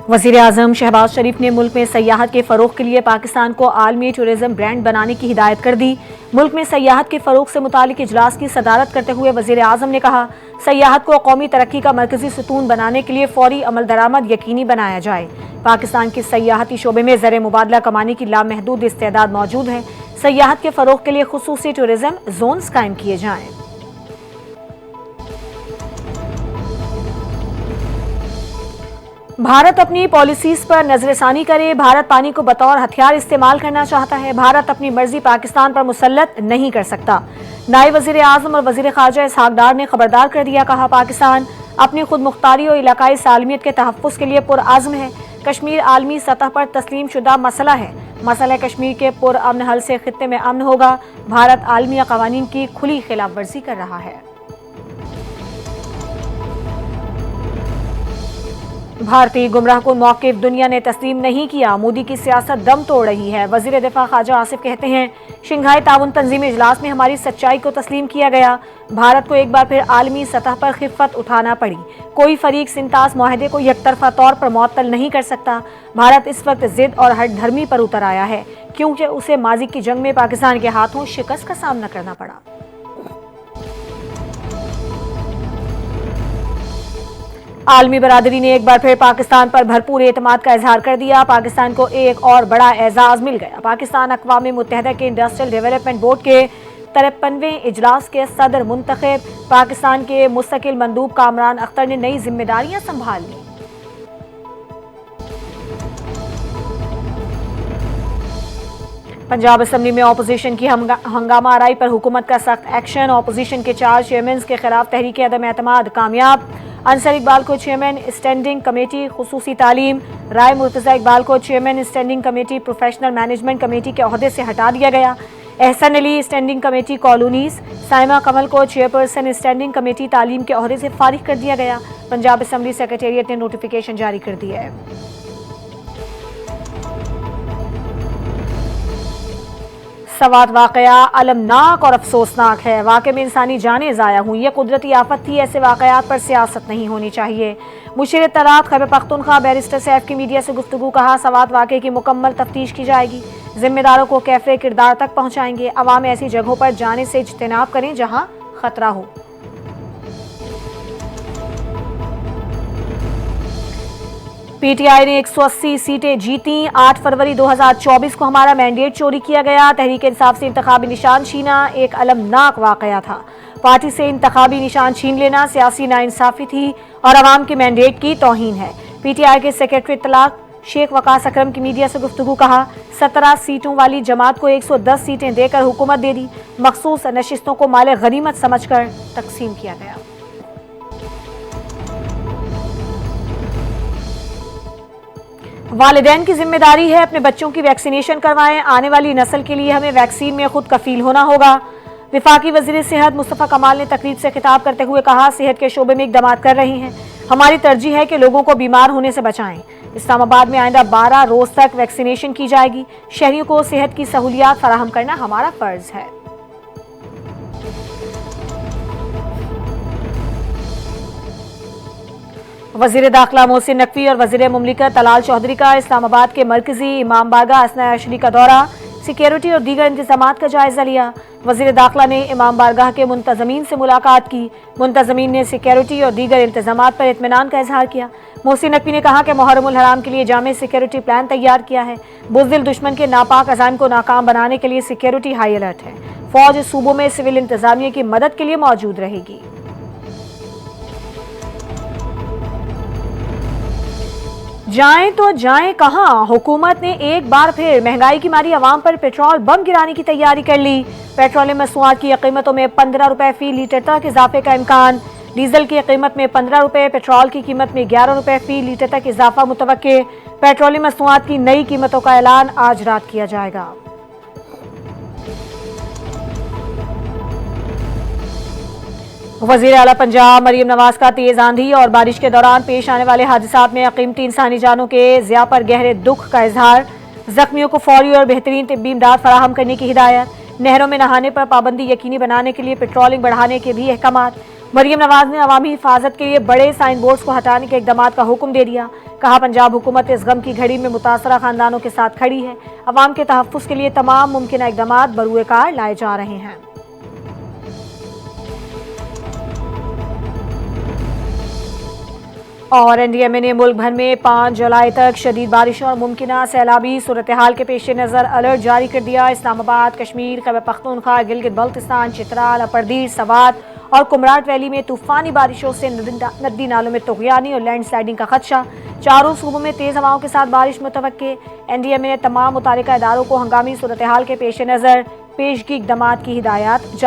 वज़ीर-ए-आज़म शहबाज शरीफ ने मुल्क में सयाहत के फ़रोग़ के लिए पाकिस्तान को आलमी टूरिज़्म ब्रांड बनाने की हिदायत कर दी। मुल्क में सयाहत के फ़रोग़ से मुतालिक इजलास की सदारत करते हुए वज़ीर-ए-आज़म ने कहा, सयाहत को कौमी तरक्की का मरकज़ी सुतून बनाने के लिए फ़ौरी अमल दरामद यकीनी बनाया जाए। पाकिस्तान के सयाहती शोबे में ज़र मुबादला कमाने की लामहदूद इस्तेदाद मौजूद है। सयाहत के फ़रोग़ के लिए खुसूसी टूरिज़्म जोन्स कायम किए जाएँ। भारत अपनी पॉलिसीज पर नजरसानी करे। भारत पानी को बतौर हथियार इस्तेमाल करना चाहता है। भारत अपनी मर्जी पाकिस्तान पर मुसल्लत नहीं कर सकता। नायब वज़ीर आज़म और वज़ीर ख़ारजा इसहाक़ डार ने खबरदार कर दिया। कहा, पाकिस्तान अपनी खुद मुख्तारी और इलाकाई सालमियत के तहफ़्फ़ुज़ के लिए पुरअज़्म है। कश्मीर आलमी सतह पर तस्लीम शुदा मसला है। मसला कश्मीर के पुरअमन हल से खित्ते में अमन होगा। भारत आलमी क़वानीन की खुली खिलाफ वर्जी कर रहा है। भारतीय गुमराह को मौक़िफ़ दुनिया ने तस्लीम नहीं किया। मोदी की सियासत दम तोड़ रही है। वज़ीर दिफ़ा ख़ारजा आसिफ कहते हैं, शंघाई ताउन तंजीम इजलास में हमारी सच्चाई को तस्लीम किया गया। भारत को एक बार फिर आलमी सतह पर खिफ़्फ़त उठाना पड़ी। कोई फरीक सिंतास माहदे को यकतरफा तौर पर मुअत्तल नहीं कर सकता। भारत इस वक्त ज़िद और हठधर्मी पर उतर आया है, क्योंकि उसे माजी की जंग में पाकिस्तान के हाथों शिकस्त का सामना करना पड़ा। आलमी बरादरी ने एक बार फिर पाकिस्तान पर भरपूर एतमाद का इजहार कर दिया। पाकिस्तान को एक और बड़ा एजाज मिल गया। पाकिस्तान अक़वाम मुत्तहिदा के इंडस्ट्रियल डेवलपमेंट बोर्ड के 53वें इजलास के सदर मुंतखब। पाकिस्तान के मुस्तकिल मंदूब कामरान अख्तर ने नई जिम्मेदारियां संभाल ली। पंजाब असम्बली में अपोजिशन की हंगामा आराई पर हुकूमत का सख्त एक्शन। अपोजिशन के 4 चेयरमैन के खिलाफ तहरीक अदम एतमाद कामयाब। अंसर इकबाल को चेयरमैन स्टैंडिंग कमेटी खुसूसी तालीम, राय मुर्तज़ा इकबाल को chairman standing committee professional management committee के ओहदे से हटा दिया गया। Ehsan Ali standing committee colonies, Saima Kamal को चेयरपर्सन स्टैंडिंग कमेटी तालीम के ओहदे से फारिग कर दिया गया। पंजाब असम्बली सेक्रेटेरिएट ने नोटिफिकेशन जारी कर दिया है। सवात वाक़या अलमनाक और अफसोसनाक है। वाक़े में इंसानी जानें ज़ाया हुई। यह कुदरती आफत थी। ऐसे वाक़यात पर सियासत नहीं होनी चाहिए। मुशीर इत्तलात खैबर पख्तूनख्वा बैरिस्टर सैफ की मीडिया से गुफ्तगू। कहा, सवात वाक़े की मुकम्मल तफ्तीश की जाएगी। जिम्मेदारों को कैफ़े किरदार तक पहुँचाएंगे। अवाम ऐसी जगहों पर जाने से इज्तनाब करें जहाँ खतरा हो। पीटीआई ने 180 सीटें जीती। 8 फरवरी 2024 को हमारा मैंडेट चोरी किया गया। तहरीक इंसाफ से इंतखाबी निशान छीना एक अलमनाक वाक़या था। पार्टी से इंतखाबी निशान छीन लेना सियासी नाइंसाफी थी और अवाम के मैंडेट की तौहीन है। पीटीआई के सेक्रेटरी इत्तलाक शेख वकास अकरम की मीडिया से गुफ्तगू। कहा, 17 सीटों वाली जमात को 110 सीटें देकर हुकूमत दे दी। मखसूस नशिस्तों को माले गनीमत समझकर तकसीम किया गया। वालिदैन की जिम्मेदारी है अपने बच्चों की वैक्सीनेशन करवाएं। आने वाली नस्ल के लिए हमें वैक्सीन में खुद कफील होना होगा। विफाकी वजीर सेहत मुस्तफ़ा कमाल ने तकरीब से खिताब करते हुए कहा, सेहत के शोबे में इक़दामात कर रहे हैं। हमारी तरजीह है कि लोगों को बीमार होने से बचाएं। इस्लामाबाद में आइंदा 12 रोज तक वैक्सीनेशन की जाएगी। शहरियों को सेहत की सहूलियात फराहम करना हमारा फर्ज है। वज़ीर दाखिला मोहसिन नकवी और वज़ीर मुमलिकत तलाल चौधरी का इस्लामाबाद के मरकजी इमाम बारगाह असना अशरी का दौरा। सिक्योरिटी और दीगर इंतजामात का जायजा लिया। वज़ीर दाखिला ने इमाम बारगाह के मुंतज़मीन से मुलाकात की। मुंतज़मीन ने सिक्योरिटी और दीगर इंतजामात पर इत्मीनान का इजहार किया। मोहसिन नकवी ने कहा कि मुहर्रमुल हराम के लिए जामे सिक्योरिटी प्लान तैयार किया है। बुज़दिल दुश्मन के नापाक अज़ाइम को नाकाम बनाने के लिए सिक्योरिटी हाई अलर्ट है। फौज सूबों में सिविल इंतजामिया की मदद के लिए मौजूद रहेगी। जाएं तो जाएं कहां? हुकूमत ने एक बार फिर महंगाई की मारी आवाम पर पेट्रोल बम गिराने की तैयारी कर ली। पेट्रोलियम मसनूआत की कीमतों में 15 रुपए फी लीटर तक इजाफे का इम्कान। डीजल की कीमत में 15 रुपए, पेट्रोल की कीमत में 11 रुपए फी लीटर तक इजाफा मुतवक्के। पेट्रोलियम मसनूआत की नई कीमतों का ऐलान आज रात किया जाएगा। वज़ीर आला पंजाब मरीम नवाज का तेज आंधी और बारिश के दौरान पेश आने वाले हादसात में कीमती इंसानी जानों के ज़िया पर गहरे दुख का इजहार। जख्मियों को फौरी और बेहतरीन तिब्बी इमदाद फराहम करने की हिदायत। नहरों में नहाने पर पाबंदी यकीनी बनाने के लिए पेट्रोलिंग बढ़ाने के भी अहकामात। मरियम नवाज ने अवामी हिफाजत के लिए बड़े साइन बोर्ड्स को हटाने के इकदाम का हुक्म दे दिया। कहा, पंजाब हुकूमत इस गम की घड़ी में मुतासरा खानदानों के साथ खड़ी है। अवाम के तहफ्फुज़ के लिए तमाम मुमकिन इकदाम बरूए कार लाए जा रहे हैं। और एनडीएमए ने मुल्क भर में 5 जुलाई तक शदीद बारिश और मुमकिन सैलाबी सूरत हाल के पेश नज़र अलर्ट जारी कर दिया। इस्लामाबाद, कश्मीर, खैबर पख्तूनख्वा, गिलगित बल्तिस्तान, चित्राल, अपरदीर, सवात और कुमराट वैली में तूफानी बारिशों से नदी नालों में तुग़यानी और लैंडस्लाइडिंग का खदशा। चारों सूबों में तेज हवाओं के साथ बारिश मुतवक्के। एनडीएमए ने तमाम मुतालिका इदारों को हंगामी सूरत हाल के पेश नज़र पेशगी इकदाम की हिदायत जारी